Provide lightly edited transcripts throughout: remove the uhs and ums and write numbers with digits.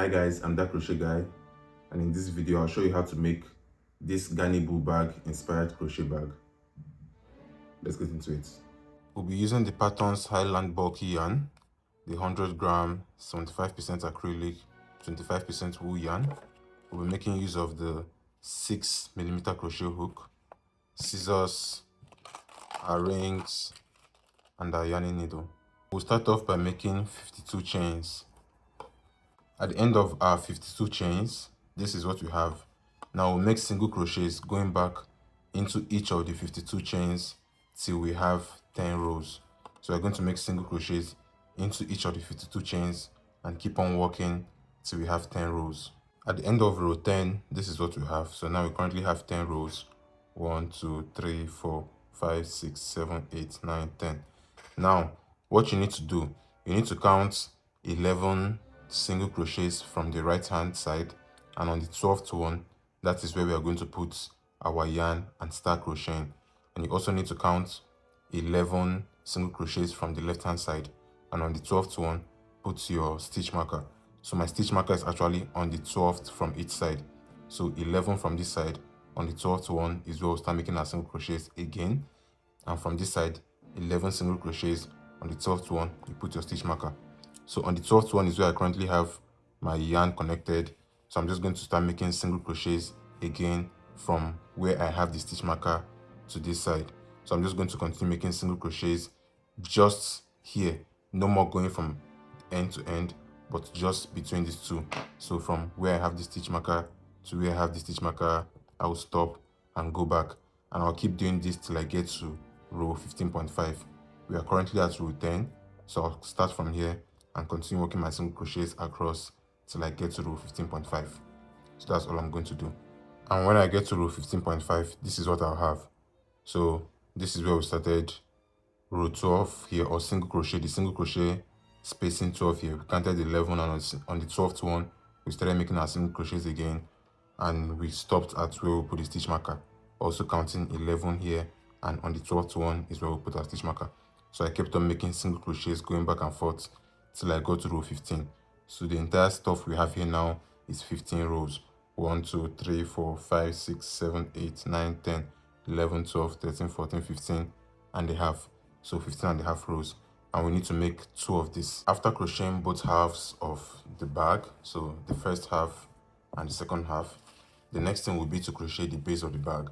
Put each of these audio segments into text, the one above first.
Hi guys, I'm that crochet guy, and in this video I'll show you how to make this Ganni Bou Bag inspired crochet bag. Let's get into it. We'll be using the Patterns Highland bulky yarn, the 100 gram 75% acrylic 25% wool yarn. We'll be making use of the 6mm crochet hook, scissors, our rings, and our yarning needle. We'll start off by making 52 chains. At the end of our 52 chains, this is what we have. Now we'll make single crochets going back into each of the 52 chains till we have 10 rows. So we're going to make single crochets into each of the 52 chains and keep on working till we have 10 rows. At the end of row 10, this is what we have. So now we currently have 10 rows. 1, 2, 3, 4, 5, 6, 7, 8, 9, 10. Now, what you need to do, you need to count 11 single crochets from the right hand side, and on the 12th one, that is where we are going to put our yarn and start crocheting. And you also need to count 11 single crochets from the left hand side, and on the 12th one, put your stitch marker. So my stitch marker is actually on the 12th from each side. So 11 from this side. On the 12th one is where we'll start making our single crochets again, and from this side 11 single crochets. On the 12th one you put your stitch marker. So on the 12th one is where I currently have my yarn connected. So I'm just going to start making single crochets again from where I have the stitch marker to this side. So I'm just going to continue making single crochets just here. No more going from end to end, but just between these two. So from where I have the stitch marker to where I have the stitch marker, I will stop and go back. And I'll keep doing this till I get to row 15.5. We are currently at row 10. So I'll start from here and continue working my single crochets across till I get to row 15.5. So that's all I'm going to do. And when I get to row 15.5, this is what I'll have. So this is where we started row 12 here, or single crochet, the single crochet spacing 12 here. We counted 11, and on the 12th one, we started making our single crochets again, and we stopped at where we put the stitch marker. Also counting 11 here, and on the 12th one is where we put our stitch marker. So I kept on making single crochets going back and forth till I got to row 15. So the entire stuff we have here now is 15 rows. 1, 2, 3, 4, 5, 6, 7, 8, 9, 10, 11, 12, 13, 14, 15 and a half. So 15 and a half rows. And we need to make 2 of this. After crocheting both halves of the bag, so the first half and the second half, the next thing will be to crochet the base of the bag.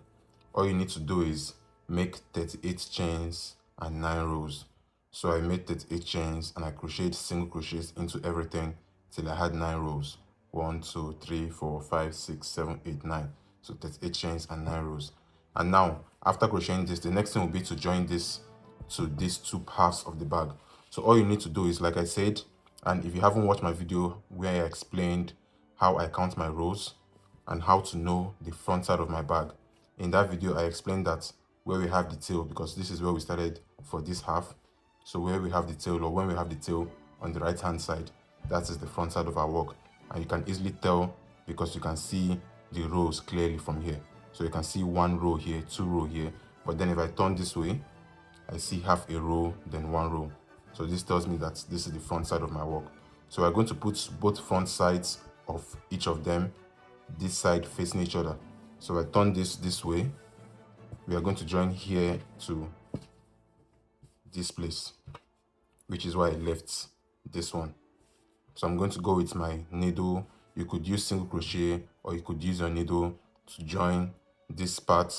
All you need to do is make 38 chains and 9 rows. So I made 38 chains and I crocheted single crochets into everything till I had 9 rows. 1, 2, 3, 4, 5, 6, 7, 8, 9. So 38 chains and 9 rows. And now, after crocheting this, the next thing will be to join this to these 2 halves of the bag. So all you need to do is, like I said, and if you haven't watched my video where I explained how I count my rows and how to know the front side of my bag, in that video I explained that where we have the tail, because this is where we started for this half. So where we have the tail, or when we have the tail on the right hand side, that is the front side of our work. And you can easily tell because you can see the rows clearly from here. So you can see 1 row here, 2 row here. But then if I turn this way, I see half a row, then 1 row. So this tells me that this is the front side of my work. So we're going to put both front sides of each of them, this side facing each other. So I turn this way. We are going to join here to this place, which is why I left this one. So I'm going to go with my needle. You could use single crochet, or you could use your needle to join this part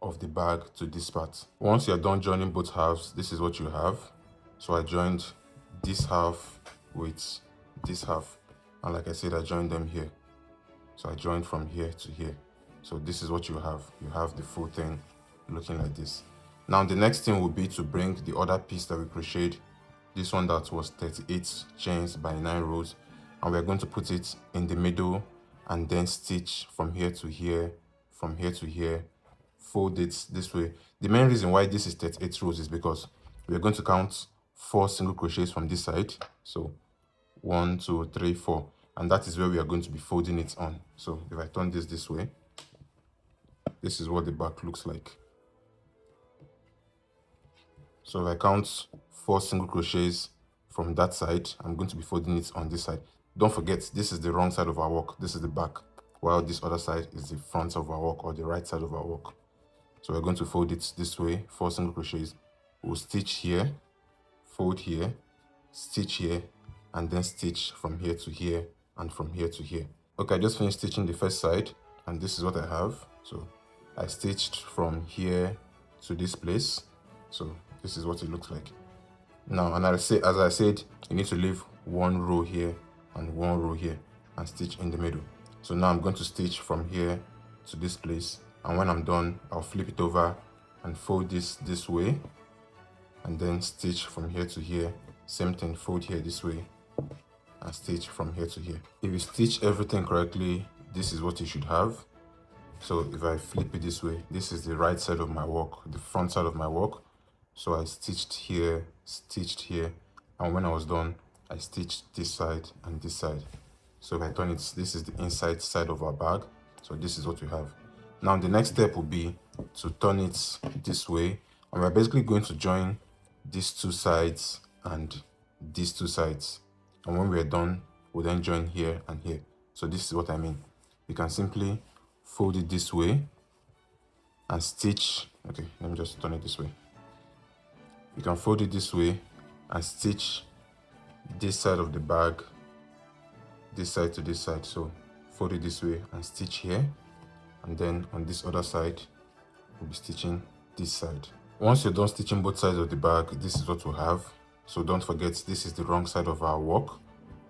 of the bag to this part. Once you're done joining both halves, this is what you have. So I joined this half with this half, and like I said, I joined them here. So I joined from here to here. So this is what you have. You have the full thing looking like this. Now the next thing will be to bring the other piece that we crocheted, this one that was 38 chains by 9 rows, and we're going to put it in the middle and then stitch from here to here, from here to here, fold it this way. The main reason why this is 38 rows is because we're going to count 4 single crochets from this side. So 1, 2, 3, 4, and that is where we are going to be folding it on. So if I turn this way, this is what the back looks like. So if I count 4 single crochets from that side, I'm going to be folding it on this side. Don't forget, this is the wrong side of our work. This is the back, while this other side is the front of our work, or the right side of our work. So we're going to fold it this way, 4 single crochets. We'll stitch here, fold here, stitch here, and then stitch from here to here and from here to here. Okay, I just finished stitching the first side, and this is what I have. So I stitched from here to this place. So this is what it looks like. Now, and as I said, you need to leave one row here and one row here and stitch in the middle. So now I'm going to stitch from here to this place, and when I'm done, I'll flip it over and fold this way, and then stitch from here to here. Same thing, fold here this way and stitch from here to here. If you stitch everything correctly, this is what you should have. So if I flip it this way, this is the right side of my work, the front side of my work. So I stitched here, and when I was done, I stitched this side and this side. So if I turn it, this is the inside side of our bag. So this is what we have. Now the next step will be to turn it this way, and we're basically going to join these two sides and these two sides. And when we're done, we'll then join here and here. So this is what I mean. You can simply fold it this way and stitch. Okay, let me just turn it this way. You can fold it this way and stitch this side of the bag, this side to this side. So fold it this way and stitch here, and then on this other side we'll be stitching this side. Once you're done stitching both sides of the bag, this is what we'll have. So don't forget, this is the wrong side of our work.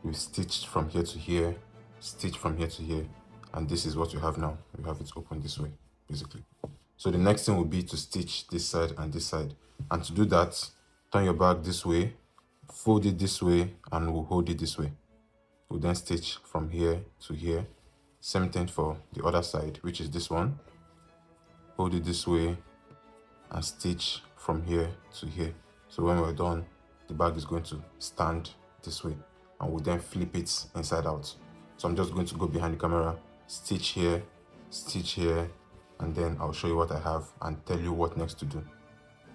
We've stitched from here to here, stitch from here to here, and this is what you have now. You have it open this way, basically. So the next thing will be to stitch this side and this side. And to do that, turn your bag this way, fold it this way, and we'll hold it this way. We'll then stitch from here to here. Same thing for the other side, which is this one. Hold it this way and stitch from here to here. So when we're done, the bag is going to stand this way, and we'll then flip it inside out. So I'm just going to go behind the camera, stitch here, and then I'll show you what I have and tell you what next to do.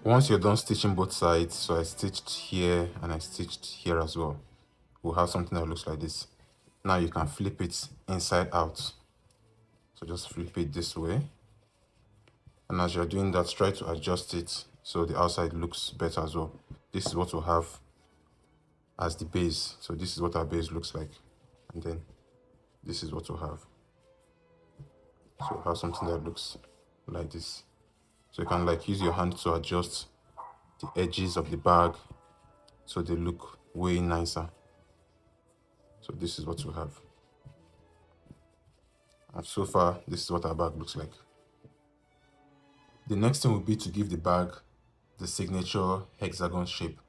Once you're done stitching both sides, so I stitched here and I stitched here as well, we'll have something that looks like this. Now you can flip it inside out. So just flip it this way. And as you're doing that, try to adjust it so the outside looks better as well. This is what we'll have as the base. So this is what our base looks like. And then this is what we'll have. So we'll have something that looks like this. So you can use your hand to adjust the edges of the bag so they look way nicer. So this is what we have. And so far, this is what our bag looks like. The next thing will be to give the bag the signature hexagon shape.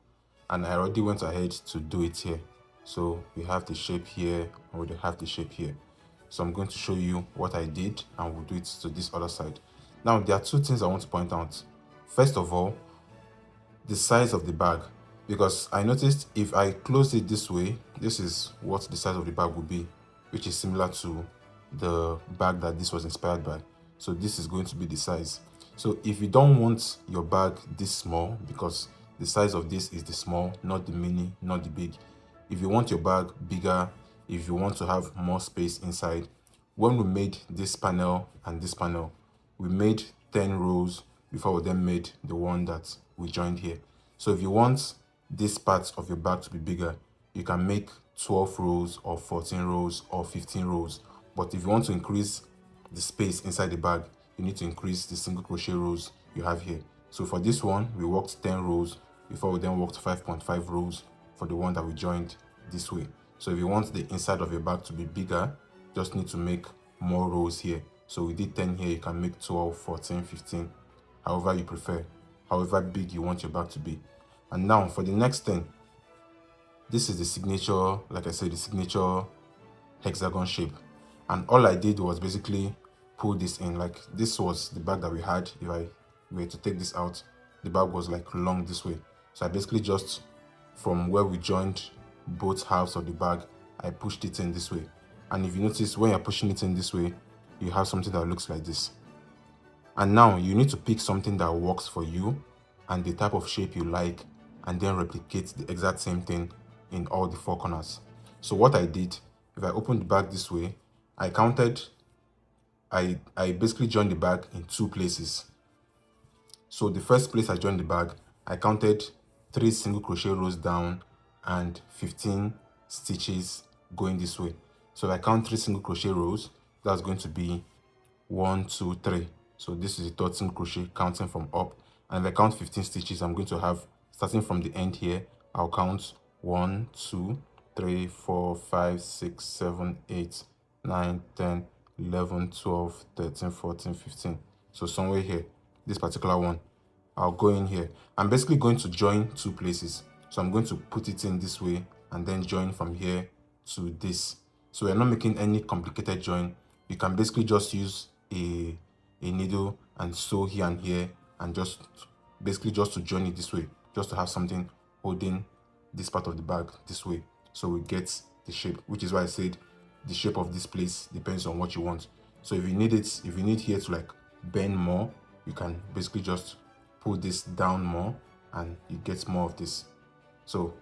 And I already went ahead to do it here. So we have the shape here, and we have the shape here. So I'm going to show you what I did, and we'll do it to this other side. Now, there are two things I want to point out. First of all, the size of the bag. Because I noticed if I close it this way, this is what the size of the bag would be, which is similar to the bag that this was inspired by. So this is going to be the size. So if you don't want your bag this small, because the size of this is the small, not the mini, not the big. If you want your bag bigger, if you want to have more space inside, when we made this panel and this panel, we made 10 rows before we then made the one that we joined here. So if you want this part of your bag to be bigger, you can make 12 rows or 14 rows or 15 rows. But if you want to increase the space inside the bag, you need to increase the single crochet rows you have here. So for this one, we worked 10 rows before we then worked 5.5 rows for the one that we joined this way. So if you want the inside of your bag to be bigger, just need to make more rows here. So we did 10 here, you can make 12, 14, 15, however you prefer, however big you want your bag to be. And now for the next thing, this is the signature, like I said, the signature hexagon shape. And all I did was basically pull this in. Like this was the bag that we had. If I were to take this out, the bag was like long this way. So I basically just, from where we joined both halves of the bag, I pushed it in this way. And if you notice, when you're pushing it in this way, you have something that looks like this. And now you need to pick something that works for you and the type of shape you like, and then replicate the exact same thing in all the four corners. So what I did if I open the bag this way, I basically joined the bag in 2 places. So the first place I joined the bag, I counted 3 single crochet rows down and 15 stitches going this way. So if I count 3 single crochet rows, that's going to be 1, 2, 3. So this is the 3rd single crochet counting from up. And if I count 15 stitches, I'm going to have, starting from the end here, I'll count 1, 2, 3, 4, 5, 6, 7, 8, 9, 10, 11, 12, 13, 14, 15. So somewhere here, this particular one, I'll go in here. I'm basically going to join 2 places. So I'm going to put it in this way and then join from here to this. So we're not making any complicated join. You can basically just use a needle and sew here and here, and just to join it this way, just to have something holding this part of the bag this way, so we get the shape, which is why I said the shape of this place depends on what you want. So if you need here to like bend more, you can basically just pull this down more and you get more of this. So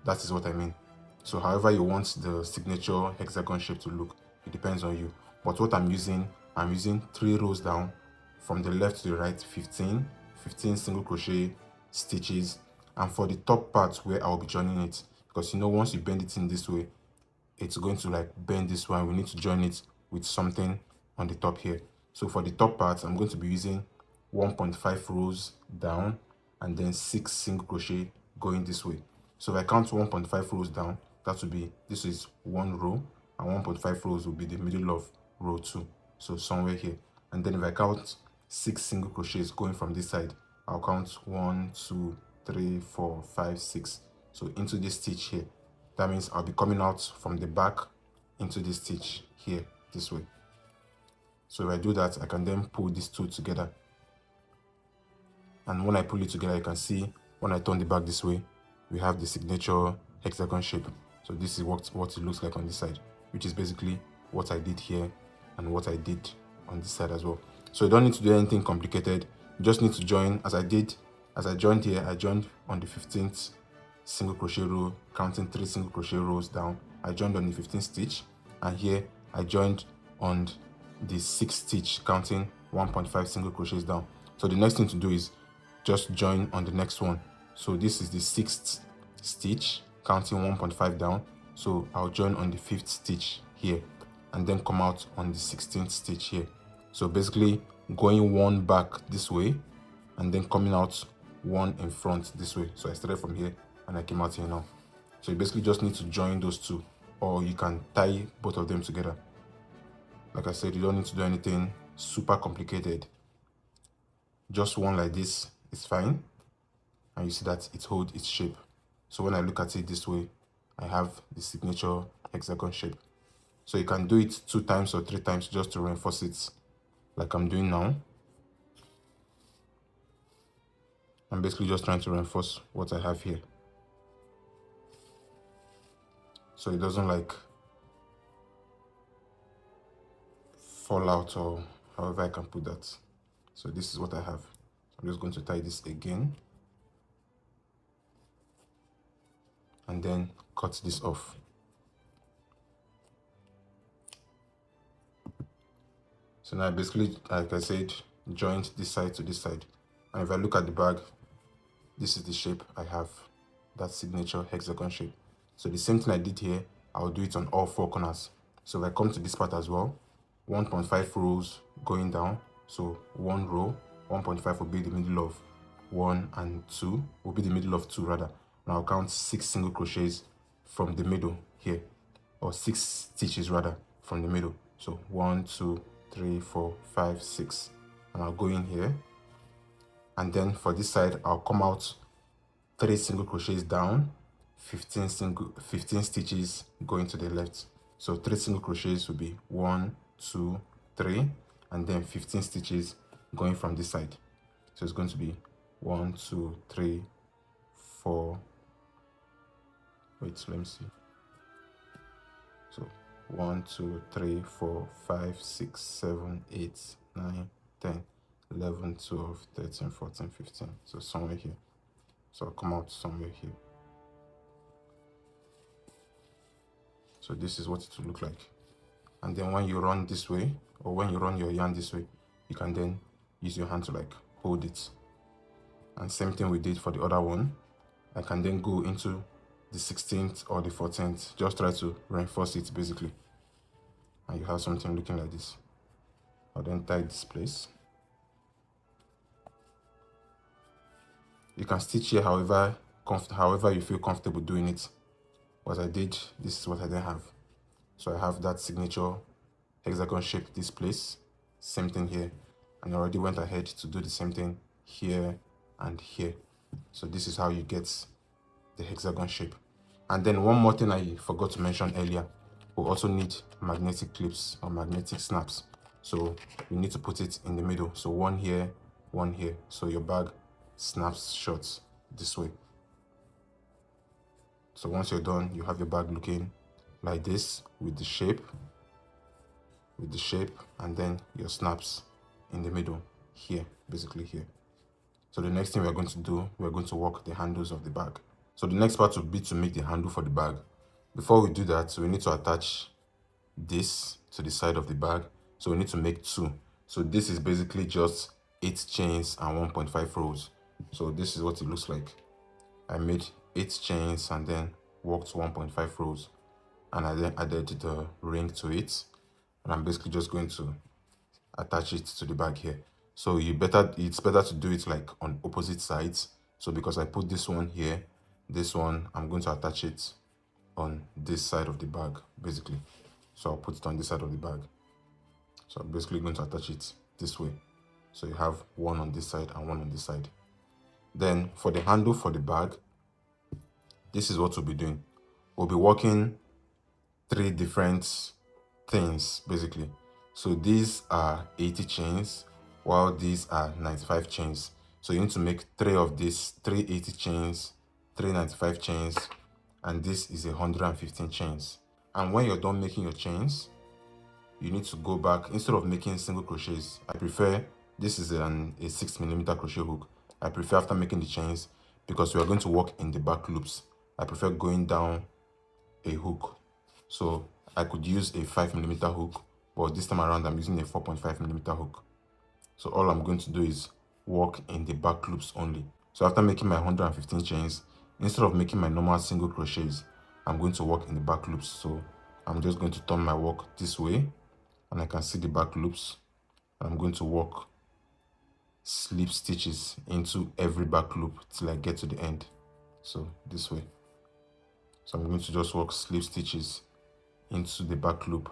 that is what I mean. So however you want the signature hexagon shape to look, it depends on you. But what I'm using 3 rows down, from the left to the right, 15 single crochet stitches. And for the top part where I'll be joining it, because you know, once you bend it in this way, it's going to like bend this one. We need to join it with something on the top here. So for the top part, I'm going to be using 1.5 rows down and then 6 single crochet going this way. So if I count 1.5 rows down, that will be, this is 1 row, and 1.5 rows will be the middle of row 2. So somewhere here. And then if I count 6 single crochets going from this side, I'll count 1, 2, 3, 4, 5, 6. So into this stitch here. That means I'll be coming out from the back into this stitch here, this way. So if I do that, I can then pull these 2 together. And when I pull it together, you can see when I turn the bag this way, we have the signature hexagon shape. So this is what it looks like on this side, which is basically what I did here and what I did on this side as well. So you don't need to do anything complicated. You just need to join as I did. As I joined here, I joined on the 15th single crochet row, counting 3 single crochet rows down. I joined on the 15th stitch, and here I joined on the 6th stitch, counting 1.5 single crochets down. So the next thing to do is just join on the next one. So this is the 6th stitch, counting 1.5 down. So I'll join on the 5th stitch here and then come out on the 16th stitch here. So basically going 1 back this way and then coming out 1 in front this way. So I started from here and I came out here now. So you basically just need to join those 2, or you can tie both of them together. Like I said, you don't need to do anything super complicated. Just one like this is fine, and you see that it holds its shape. So when I look at it this way, I have the signature hexagon shape. So you can do it 2 times or 3 times just to reinforce it, like I'm doing now. I'm basically just trying to reinforce what I have here, so it doesn't like fall out, or however I can put that. So this is what I have. I'm just going to tie this again and then cut this off. So now basically, like I said, joined this side to this side. And if I look at the bag, this is the shape I have, that signature hexagon shape. So the same thing I did here, I'll do it on all 4 corners. So if I come to this part as well, 1.5 rows going down. So 1 row, 1.5 will be the middle of 1 and 2, will be the middle of 2 rather. And I'll count 6 single crochets from the middle here, or 6 stitches rather from the middle. So 1, 2, 3, 4, 5, 6. And I'll go in here. And then for this side, I'll come out 3 single crochets down, 15 stitches going to the left. So 3 single crochets will be 1, 2, 3, and then 15 stitches going from this side. So it's going to be 1, 2, 3, 4. Wait, let me see. So 1, 2, 3, 4, 5, 6, 7, 8, 9, 10, 11, 12, 13, 14, 15. So somewhere here. So I'll come out somewhere here. So this is what it will look like. And then when you run this way, or when you run your yarn this way, you can then use your hand to like hold it. And same thing we did for the other one. I can then go into the 16th or the 14th, just try to reinforce it basically, and you have something looking like this. I'll then tie this place. You can stitch here however you feel comfortable doing it. What I did, this is what I then have. So I have that signature hexagon shape this place, same thing here, and I already went ahead to do the same thing here and here. So this is how you get the hexagon shape. And then one more thing I forgot to mention earlier, we also need magnetic clips or magnetic snaps. So you need to put it in the middle. So one here, so your bag snaps shut this way. So once you're done, you have your bag looking like this with the shape, and then your snaps in the middle here, basically here. So the next thing we're going to do, we're going to work the handles of the bag. So the next part will be to make the handle for the bag. Before we do that, we need to attach this to the side of the bag. So we need to make 2. So this is basically just 8 chains and 1.5 rows. So this is what it looks like. I made 8 chains and then worked 1.5 rows, and I then added the ring to it, and I'm basically just going to attach it to the bag here. So it's better to do it like on opposite sides. So because I put this one here, this one, I'm going to attach it on this side of the bag basically. So I'll put it on this side of the bag. So I'm basically going to attach it this way. So you have one on this side and one on this side. Then for the handle for the bag, this is what we'll be doing. We'll be working 3 different things basically. So these are 80 chains, while these are 95 chains. So you need to make 3 of these, 3 80 chains, 3 95 chains, and this is 115 chains. And when you're done making your chains, you need to go back. Instead of making single crochets, I prefer, this is a 6mm crochet hook. I prefer after making the chains, because we are going to work in the back loops, I prefer going down a hook. So I could use a 5mm hook, but this time around I'm using a 4.5mm hook. So all I'm going to do is work in the back loops only. So after making my 115 chains, instead of making my normal single crochets, I'm going to work in the back loops. So I'm just going to turn my work this way, and I can see the back loops, and I'm going to work slip stitches into every back loop till I get to the end. So this way. So I'm going to just work slip stitches into the back loop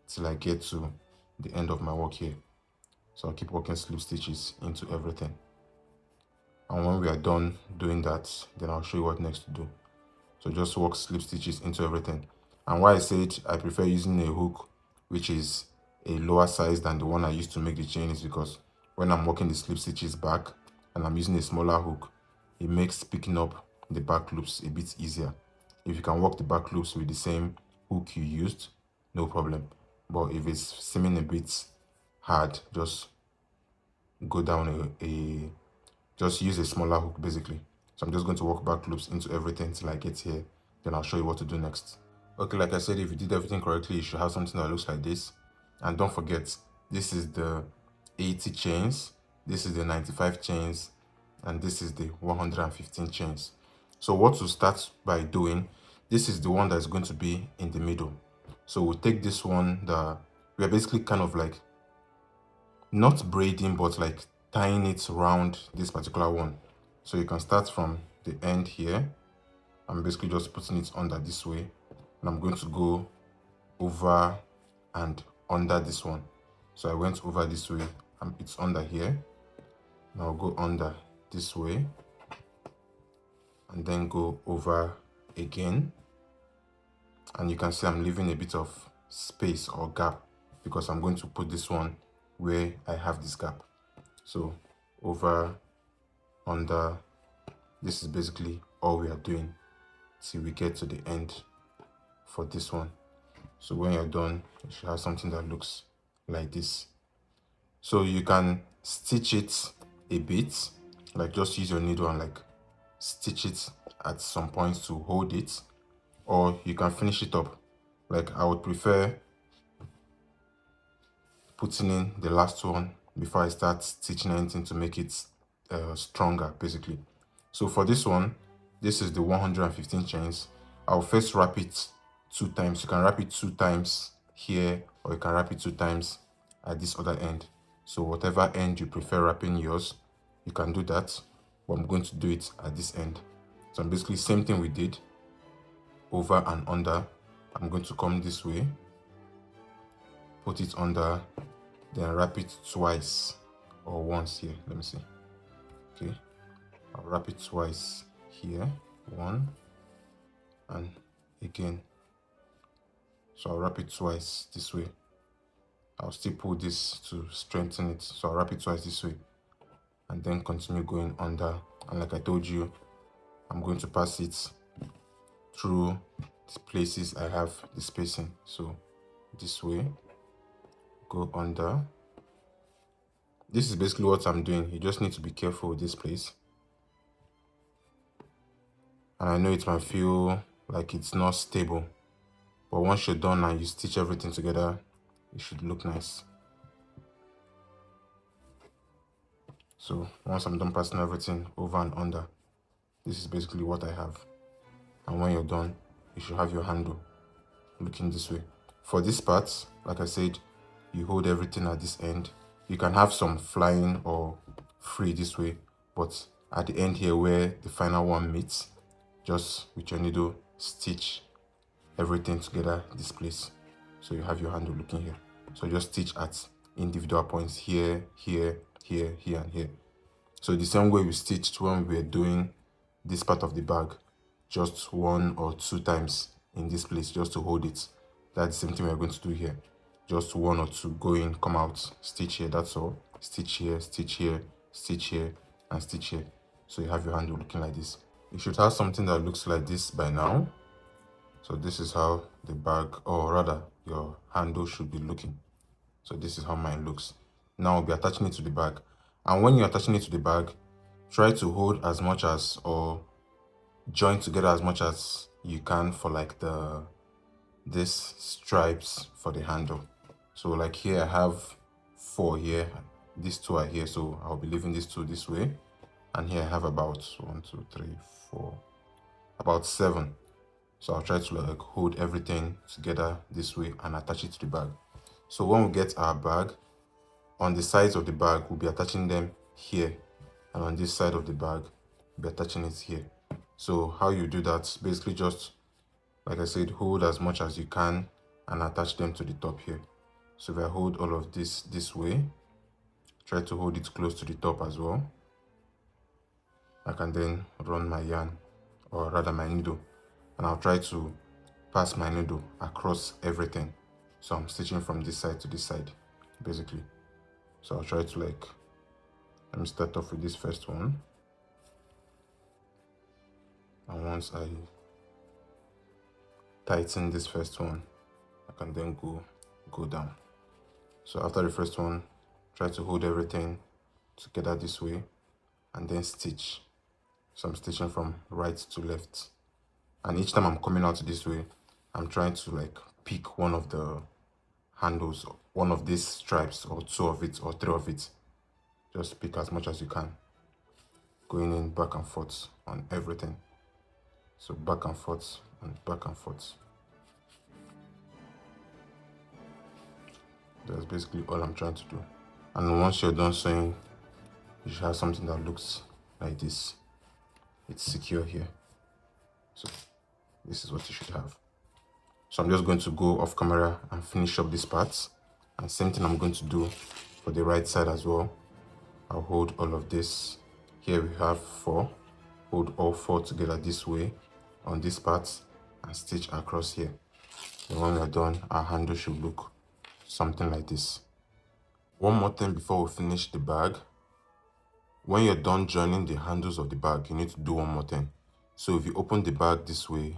till I get to the end of my work here. So I'll keep working slip stitches into everything. And when we are done doing that, then I'll show you what next to do. So just work slip stitches into everything. And why I said I prefer using a hook which is a lower size than the one I used to make the chain is because when I'm working the slip stitches back and I'm using a smaller hook, it makes picking up the back loops a bit easier. If you can work the back loops with the same hook you used, no problem. But if it's seeming a bit hard, just go down just use a smaller hook basically. So I'm just going to work back loops into everything till I get here, then I'll show you what to do next. Okay, like I said, if you did everything correctly, you should have something that looks like this. And don't forget, this is the 80 chains, this is the 95 chains, and this is the 115 chains. So what we'll start by doing, this is the one that's going to be in the middle. So we'll take this one, we're basically kind of like not braiding, but like tying it around this particular one. So you can start from the end here. I'm basically just putting it under this way, and I'm going to go over and under this one. So I went over this way, and it's under here. Now I'll go under this way and then go over again. And you can see I'm leaving a bit of space or gap because I'm going to put this one where I have this gap. So over, under, this is basically all we are doing till we get to the end for this one. So when you're done, you should have something that looks like this. So you can stitch it a bit, like just use your needle and like stitch it at some points to hold it, or you can finish it up Like, I would prefer putting in the last one before I start stitching anything to make it stronger, basically. So for this one, this is the 115 chains. I'll first wrap it 2 times. You can wrap it 2 times here, or you can wrap it 2 times at this other end. So whatever end you prefer wrapping yours, you can do that, but I'm going to do it at this end. So basically same thing we did, over and under. I'm going to come this way, put it under, then wrap it twice or once here. Let me see. Okay, I'll wrap it twice here, 1 and again. So I'll wrap it twice this way. I'll still pull this to strengthen it. So I'll wrap it twice this way and then continue going under. And like I told you, I'm going to pass it through the places I have the spacing. So this way, go under. This is basically what I'm doing. You just need to be careful with this place. And I know it might feel like it's not stable, but once you're done and you stitch everything together, it should look nice. So once I'm done passing everything over and under, this is basically what I have. And when you're done, you should have your handle looking this way. For this part, like I said, you hold everything at this end. You can have some flying or free this way, but at the end here where the final one meets, just with your needle stitch everything together this place. So you have your handle looking here. So just stitch at individual points here, here, here, here, and here. So the same way we stitched when we were doing this part of the bag, just 1 or 2 times in this place just to hold it. That's the same thing we're going to do here. Just 1 or 2, go in, come out, stitch here, that's all. Stitch here, stitch here, stitch here, and stitch here. So you have your handle looking like this. You should have something that looks like this by now. So this is how the bag, or rather your handle, should be looking. So this is how mine looks. Now I'll be attaching it to the bag. And when you're attaching it to the bag, try to hold as much as, or join together as much as you can for like this stripes for the handle. So like here I have 4 here, these 2 are here, so I'll be leaving these 2 this way. And here I have about 1, 2, 3, 4, about 7. So I'll try to like hold everything together this way and attach it to the bag. So when we get our bag, on the sides of the bag, we'll be attaching them here. And on this side of the bag, we'll be attaching it here. So how you do that, basically just, like I said, hold as much as you can and attach them to the top here. So if I hold all of this way, try to hold it close to the top as well. I can then run my yarn, or rather my needle, and I'll try to pass my needle across everything. So I'm stitching from this side to this side, basically. So I'll try to like, let me start off with this first one. And once I tighten this first one, I can then go down. So after the first one, try to hold everything together this way and then stitch. So I'm stitching from right to left. And each time I'm coming out this way, I'm trying to like pick one of the handles, one of these stripes, or 2 of it, or 3 of it. Just pick as much as you can, going in back and forth on everything. So back and forth and back and forth. That's basically all I'm trying to do. And once you're done sewing, you should have something that looks like this. It's secure here. So this is what you should have. So I'm just going to go off camera and finish up this part. And same thing I'm going to do for the right side as well. I'll hold all of this. Here we have 4. Hold all 4 together this way on this part and stitch across here. And when we're done, our handle should look something like this. One more thing before we finish the bag. When you're done joining the handles of the bag, you need to do one more thing. So if you open the bag this way,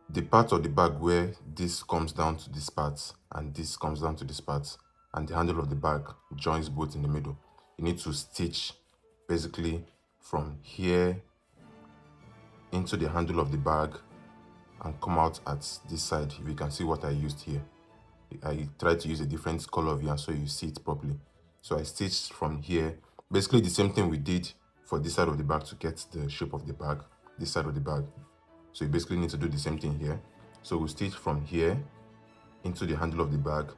the part of the bag where this comes down to this part and this comes down to this part, and the handle of the bag joins both in the middle, you need to stitch basically from here into the handle of the bag and come out at this side. If you can see what I used here, I tried to use a different color of yarn so you see it properly. So I stitched from here, basically the same thing we did for this side of the bag to get the shape of the bag, this side of the bag. So you basically need to do the same thing here. So we stitch from here into the handle of the bag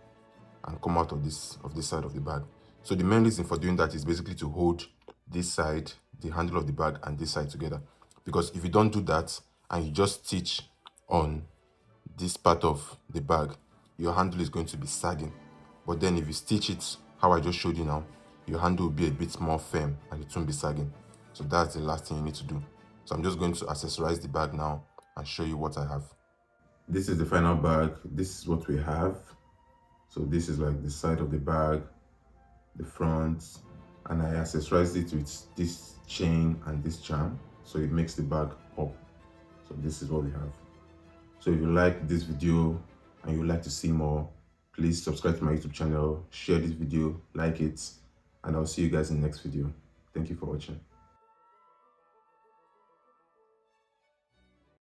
and come out of this side of the bag. So the main reason for doing that is basically to hold this side, the handle of the bag, and this side together. Because if you don't do that and you just stitch on this part of the bag, your handle is going to be sagging. But then if you stitch it how I just showed you now, your handle will be a bit more firm and it won't be sagging. So that's the last thing you need to do. So I'm just going to accessorize the bag now and show you what I have. This is the final bag. This is what we have. So this is like the side of the bag, the front, and I accessorized it with this chain and this charm, so it makes the bag up. So this is what we have. So if you like this video and you would like to see more, please subscribe to my YouTube channel, share this video, like it, and I'll see you guys in the next video. Thank you for watching.